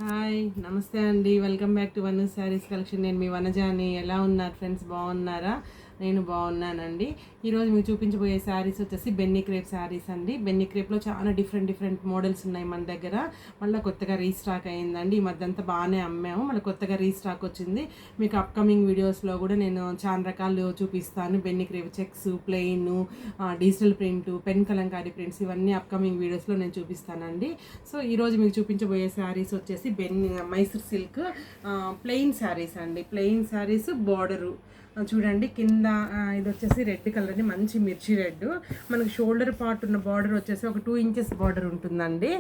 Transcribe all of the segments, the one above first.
Hi నమస్తే అండి. Welcome back to one saris collection. నేను మీ వనజాని. ఎలా ఉన్నారు ఫ్రెండ్స్? బాగున్నారా? నేను బాగున్నానండి. ఈరోజు మీకు చూపించబోయే శారీస్ వచ్చేసి బెన్నీ క్రేప్ శారీస్ అండి. బెన్నీ క్రేప్లో చాలా డిఫరెంట్ మోడల్స్ ఉన్నాయి మన దగ్గర. మళ్ళీ కొత్తగా రీస్టాక్ అయ్యిందండి. ఈ మధ్య అంతా బాగానే అమ్మాము, మళ్ళీ కొత్తగా రీస్టాక్ వచ్చింది. మీకు అప్కమింగ్ వీడియోస్లో కూడా నేను చాలా రకాలు చూపిస్తాను. Benny crepe checks, plain, digital print, pen Kalamkari prints, ఇవన్నీ అప్కమింగ్ వీడియోస్లో నేను చూపిస్తానండి. సో ఈరోజు మీకు చూపించబోయే శారీస్ వచ్చేసి మైసూర్ సిల్క్ ప్లెయిన్ శారీస్ అండి. ప్లెయిన్ శారీస్ బార్డరు చూడండి. కింద ఇది వచ్చేసి రెడ్ కలర్ అండి, మంచి మిర్చి రెడ్. మనకి షోల్డర్ పార్ట్ ఉన్న బార్డర్ వచ్చేసి ఒక 2 ఇంచెస్ బార్డర్ ఉంటుందండి.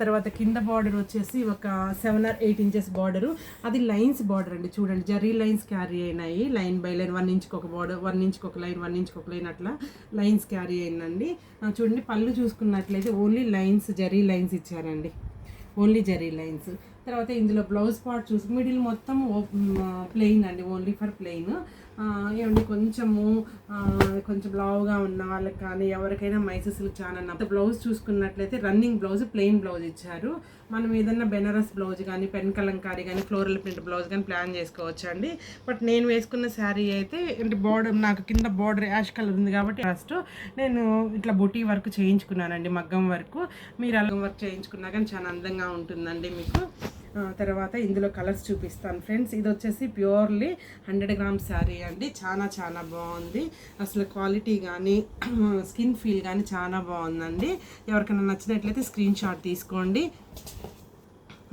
తర్వాత కింద బార్డర్ వచ్చేసి ఒక 7 or 8 ఇంచెస్ బార్డరు. అది లైన్స్ బార్డర్ అండి. చూడండి, జరీ లైన్స్ క్యారీ అయినాయి. లైన్ బై లైన్ 1 ఇంచ్కి ఒక బార్డర్, 1 ఇంచ్కి ఒక లైన్, 1 ఇంచ్కి ఒక లైన్, అట్లా లైన్స్ క్యారీ అయిందండి. చూడండి, పళ్ళు చూసుకున్నట్లయితే ఓన్లీ లైన్స్, జరీ లైన్స్ ఇచ్చారండి. Only zari lines. తర్వాత ఇందులో బ్లౌజ్ పార్ట్ చూసి మిడిల్ మొత్తం ప్లెయిన్ అండి, ఓన్లీ ఫర్ ప్లెయిన్. ఏమండి, కొంచెం లావుగా ఉన్న వాళ్ళకి కానీ ఎవరికైనా మైసూర్ సిల్క్ చాలా బ్లౌజ్ చూసుకున్నట్లయితే రన్నింగ్ బ్లౌజ్, ప్లెయిన్ బ్లౌజ్ ఇచ్చారు. మనం ఏదన్నా బెనారస్ బ్లౌజ్ కానీ, పెన్ కలంకారీ కానీ, ఫ్లోరల్ ప్రింట్ బ్లౌజ్ కానీ ప్లాన్ చేసుకోవచ్చు అండి. బట్ నేను వేసుకున్న శారీ అయితే అంటే బార్డర్, నాకు కింద బార్డర్ యాష్ కలర్ ఉంది కాబట్టి ఫస్ట్ నేను ఇట్లా బుటీ వర్క్ చేయించుకున్నానండి, మగ్గం వర్క్. మీరు అలా వర్క్ చేయించుకున్నా కానీ చాలా అందంగా ఉంటుందండి మీకు. తర్వాత ఇందులో కలర్స్ చూపిస్తాను ఫ్రెండ్స్. ఇది వచ్చేసి ప్యూర్లీ 100 grams శారీ అండి. చాలా బాగుంది. అసలు క్వాలిటీ కానీ స్కిన్ ఫీల్ కానీ చాలా బాగుందండి. ఎవరికైనా నచ్చినట్లయితే స్క్రీన్ షాట్ తీసుకోండి.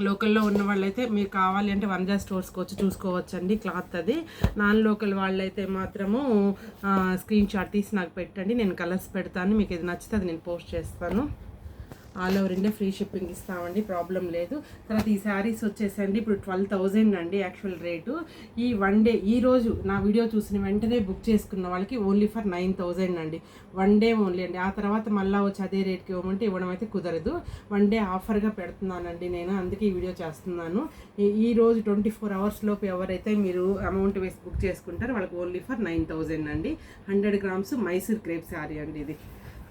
లోకల్లో ఉన్న వాళ్ళైతే మీరు కావాలి అంటే వనజా స్టోర్స్కి వచ్చి చూసుకోవచ్చండి క్లాత్. అది నాన్ లోకల్ వాళ్ళైతే మాత్రము స్క్రీన్ షాట్ తీసి నాకు పెట్టండి, నేను కలర్స్ పెడతాను. మీకు ఇది నచ్చితే అది నేను పోస్ట్ చేస్తాను. All over India free shipping ఇస్తామండి, ప్రాబ్లం లేదు. తర్వాత ఈ శారీస్ వచ్చేసండి ఇప్పుడు 12,000 అండి యాక్చువల్ రేటు. ఈ వన్ డే, ఈరోజు నా వీడియో చూసిన వెంటనే బుక్ చేసుకున్న వాళ్ళకి ఓన్లీ ఫర్ 9,000 అండి. వన్ డే ఓన్లీ అండి. ఆ తర్వాత మళ్ళీ వచ్చి అదే రేట్కి ఇవ్వమంటే ఇవ్వడం అయితే కుదరదు. వన్ డే ఆఫర్గా పెడుతున్నానండి నేను, అందుకే ఈ వీడియో చేస్తున్నాను. ఈరోజు 24 hours లోపు ఎవరైతే మీరు అమౌంట్ వేసి బుక్ చేసుకుంటారో వాళ్ళకి ఓన్లీ ఫర్ 9,000 అండి. 100 grams మైసూర్ క్రేప్ శారీ అండి ఇది.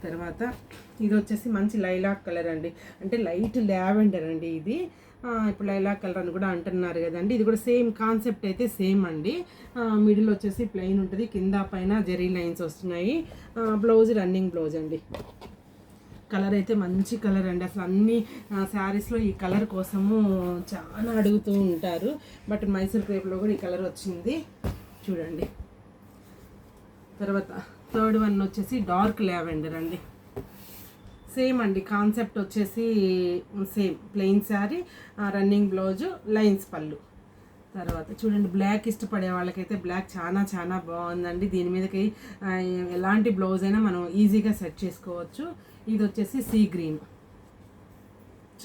తర్వాత ఇది వచ్చేసి మంచి లైలాక్ కలర్ అండి, అంటే లైట్ లావెండర్ అండి ఇది. ఇప్పుడు లైలాక్ కలర్ అని కూడా అంటున్నారు కదండి. ఇది కూడా సేమ్ కాన్సెప్ట్ అయితే సేమ్ అండి. మిడిల్ వచ్చేసి ప్లెయిన్ ఉంటుంది, కింద పైన జెరీ లైన్స్ వస్తున్నాయి. బ్లౌజ్ రన్నింగ్ బ్లౌజ్ అండి. కలర్ అయితే మంచి కలర్ అండి. అసలు అన్ని శారీస్లో ఈ కలర్ కోసము చాలా అడుగుతూ ఉంటారు. బట్ మైసూర్ క్రేప్లో కూడా ఈ కలర్ వచ్చింది చూడండి. తర్వాత థర్డ్ వన్ వచ్చేసి డార్క్ లావెండర్ అండి. సేమ్ అండి, కాన్సెప్ట్ వచ్చేసి same. Plain sari, running blouse, lines పళ్ళు. తర్వాత చూడండి, బ్లాక్ ఇష్టపడే వాళ్ళకైతే బ్లాక్ చాలా బాగుందండి. దీని మీదకి ఎలాంటి బ్లౌజ్ అయినా మనం ఈజీగా సెట్ చేసుకోవచ్చు. ఇది వచ్చేసి సీ గ్రీన్,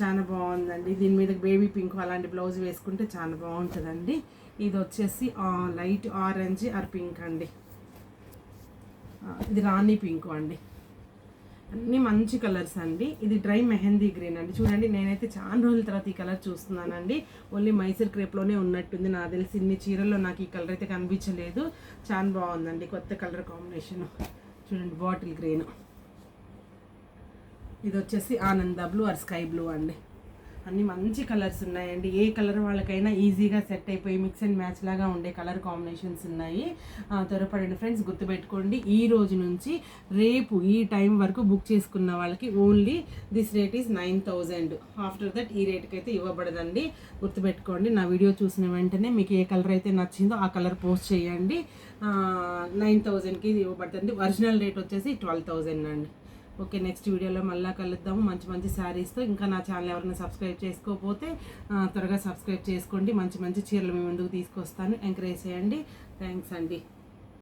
చాలా బాగుందండి. దీని మీద బేబీ పింక్ అలాంటి బ్లౌజ్ వేసుకుంటే చాలా బాగుంటుందండి. ఇది వచ్చేసి లైట్ ఆరెంజ్ ఆర్ పింక్ అండి. ఇది రాణి పింక్ అండి. అన్నీ మంచి కలర్స్ అండి. ఇది డ్రై మెహందీ గ్రీన్ అండి. చూడండి, నేనైతే చాలా రోజుల తర్వాత ఈ కలర్ చూస్తున్నానండి. ఓన్లీ మైసూర్ క్రేప్లోనే ఉన్నట్టుంది నాకు తెలిసి. ఇన్ని చీరల్లో నాకు ఈ కలర్ అయితే కనిపించలేదు. చాలా బాగుందండి, కొత్త కలర్ కాంబినేషన్. చూడండి, బాటిల్ గ్రీన్. ఇది వచ్చేసి ఆనంద బ్లూ ఆర్ స్కై బ్లూ అండి. అన్నీ మంచి కలర్స్ ఉన్నాయండి. ఏ కలర్ వాళ్ళకైనా ఈజీగా సెట్ అయిపోయి మిక్స్ అండ్ మ్యాచ్ లాగా ఉండే కలర్ కాంబినేషన్స్ ఉన్నాయి. త్వరపడండి ఫ్రెండ్స్, గుర్తుపెట్టుకోండి. ఈ రోజు నుంచి రేపు ఈ టైం వరకు బుక్ చేసుకున్న వాళ్ళకి only this rate is 9,000. After that ఈ రేట్కి అయితే ఇవ్వబడదండి, గుర్తుపెట్టుకోండి. నా వీడియో చూసిన వెంటనే మీకు ఏ కలర్ అయితే నచ్చిందో ఆ కలర్ పోస్ట్ చేయండి. 9,000కి ఇది ఇవ్వబడుతుంది. ఒరిజినల్ రేట్ వచ్చేసి 12,000 అండి. ఓకే, నెక్స్ట్ వీడియోలో మళ్ళీ కలుద్దాము మంచి శారీస్తో. ఇంకా నా ఛానల్ ఎవరైనా సబ్స్క్రైబ్ చేసుకోకపోతే త్వరగా సబ్స్క్రైబ్ చేసుకోండి. మంచి చీరలు మీ ముందుకు తీసుకొస్తాను, ఎంకరేజ్ చేయండి. థ్యాంక్స్ అండి.